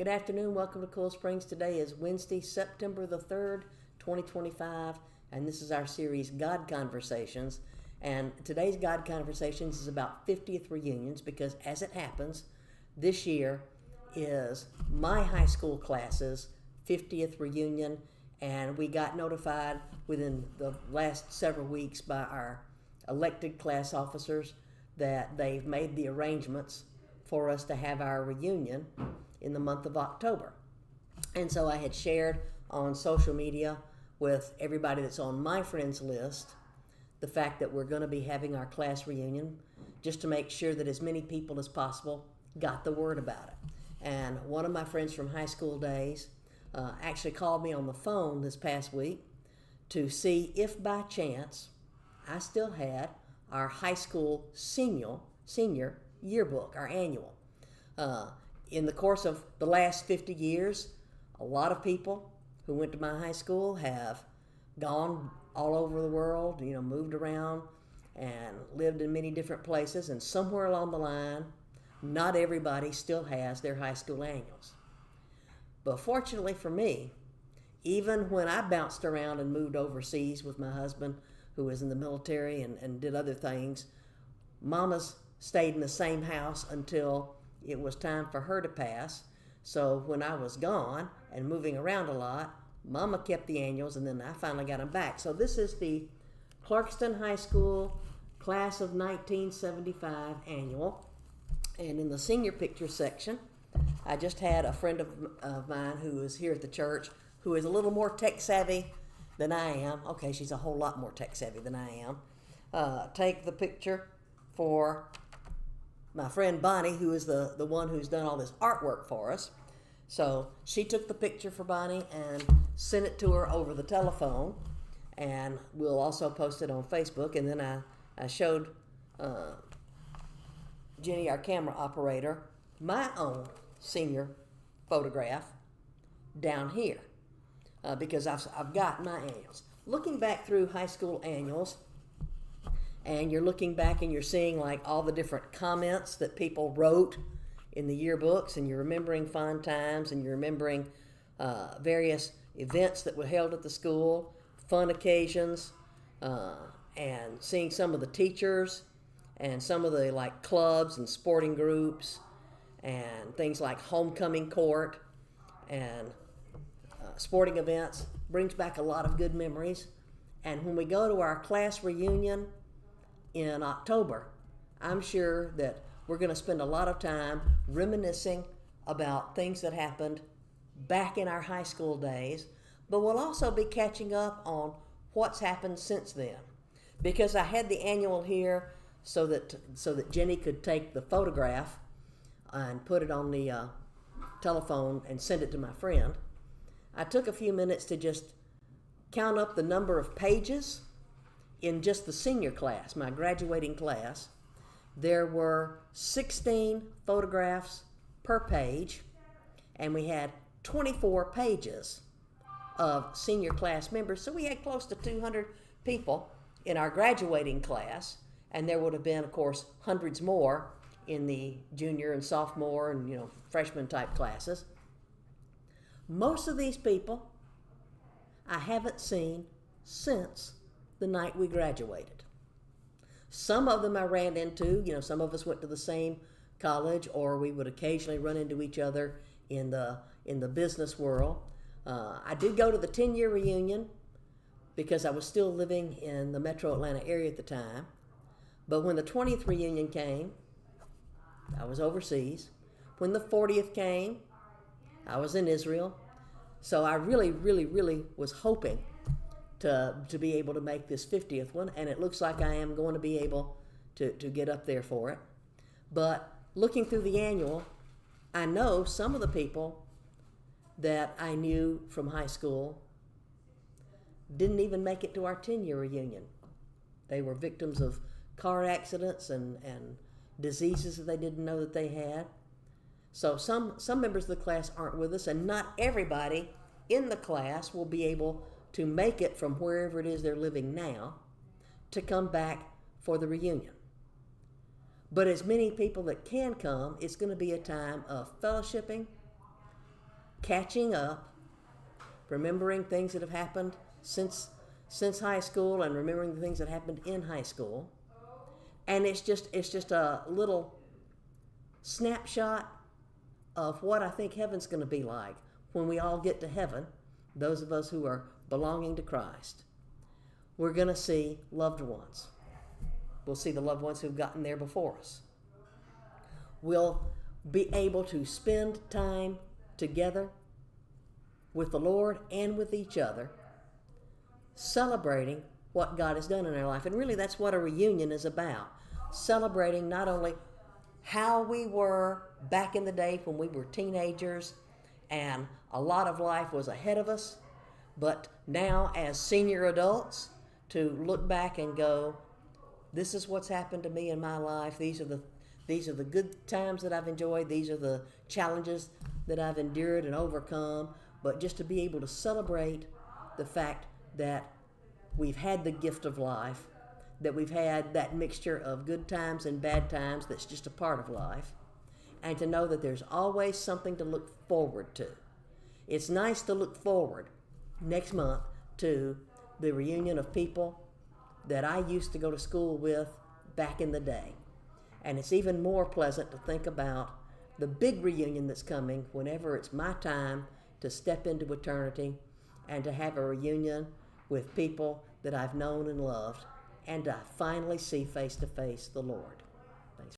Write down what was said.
Good afternoon. Welcome to Cool Springs. Today is Wednesday, September the 3rd, 2025, and this is our series, God Conversations. And today's God Conversations is about 50th reunions because, as it happens, this year is my high school class's 50th reunion, and we got notified within the last several weeks by our elected class officers that they've made the arrangements for us to have our reunion in the month of October. And so I had shared on social media with everybody that's on my friends list the fact that we're going to be having our class reunion, just to make sure that as many people as possible got the word about it. And one of my friends from high school days actually called me on the phone this past week to see if by chance I still had our high school senior yearbook, our annual. In the course of the last 50 years, a lot of people who went to my high school have gone all over the world, moved around and lived in many different places, and somewhere along the line, not everybody still has their high school annuals. But fortunately for me, even when I bounced around and moved overseas with my husband, who was in the military and did other things, Mama's stayed in the same house until it was time for her to pass. So when I was gone and moving around a lot, Mama kept the annuals, and then I finally got them back. So this is the Clarkston High School Class of 1975 annual. And in the senior picture section, I just had a friend of mine who is here at the church who is a little more tech savvy than I am. Okay, she's a whole lot more tech savvy than I am. Take the picture for my friend Bonnie, who is the one who's done all this artwork for us. So she took the picture for Bonnie and sent it to her over the telephone, and we'll also post it on Facebook. And then I showed Jenny, our camera operator, my own senior photograph down here because I've got my annuals. Looking back through high school annuals, and you're looking back and you're seeing like all the different comments that people wrote in the yearbooks, and you're remembering fond times, and you're remembering various events that were held at the school, fun occasions, and seeing some of the teachers and some of the like clubs and sporting groups and things like homecoming court and sporting events brings back a lot of good memories. And when we go to our class reunion in October, I'm sure that we're going to spend a lot of time reminiscing about things that happened back in our high school days, but we'll also be catching up on what's happened since then. Because I had the annual here so that Jenny could take the photograph and put it on the telephone and send it to my friend, I took a few minutes to just count up the number of pages in just the senior class, my graduating class. There were 16 photographs per page, and we had 24 pages of senior class members. So we had close to 200 people in our graduating class, and there would have been, of course, hundreds more in the junior and sophomore and freshman type classes. Most of these people I haven't seen since the night we graduated. Some of them I ran into, some of us went to the same college, or we would occasionally run into each other in the business world. I did go to the 10-year reunion because I was still living in the metro Atlanta area at the time. But when the 20th reunion came, I was overseas. When the 40th came, I was in Israel. So I really, really, really was hoping to be able to make this 50th one, and it looks like I am going to be able to get up there for it. But looking through the annual, I know some of the people that I knew from high school didn't even make it to our 10-year reunion. They were victims of car accidents and diseases that they didn't know that they had. So some members of the class aren't with us, and not everybody in the class will be able to make it from wherever it is they're living now to come back for the reunion. But as many people that can come, it's going to be a time of fellowshipping, catching up, remembering things that have happened since high school and remembering the things that happened in high school. And it's just a little snapshot of what I think heaven's going to be like when we all get to heaven, those of us who are belonging to Christ. We're going to see loved ones. We'll see the loved ones who've gotten there before us. We'll be able to spend time together with the Lord and with each other, celebrating what God has done in our life. And really, that's what a reunion is about. Celebrating not only how we were back in the day when we were teenagers and a lot of life was ahead of us, but now as senior adults, to look back and go, this is what's happened to me in my life. These are the good times that I've enjoyed. These are the challenges that I've endured and overcome. But just to be able to celebrate the fact that we've had the gift of life, that we've had that mixture of good times and bad times that's just a part of life, and to know that there's always something to look forward to. It's nice to look forward next month to the reunion of people that I used to go to school with back in the day. And it's even more pleasant to think about the big reunion that's coming whenever it's my time to step into eternity and to have a reunion with people that I've known and loved and to finally see face to face the Lord.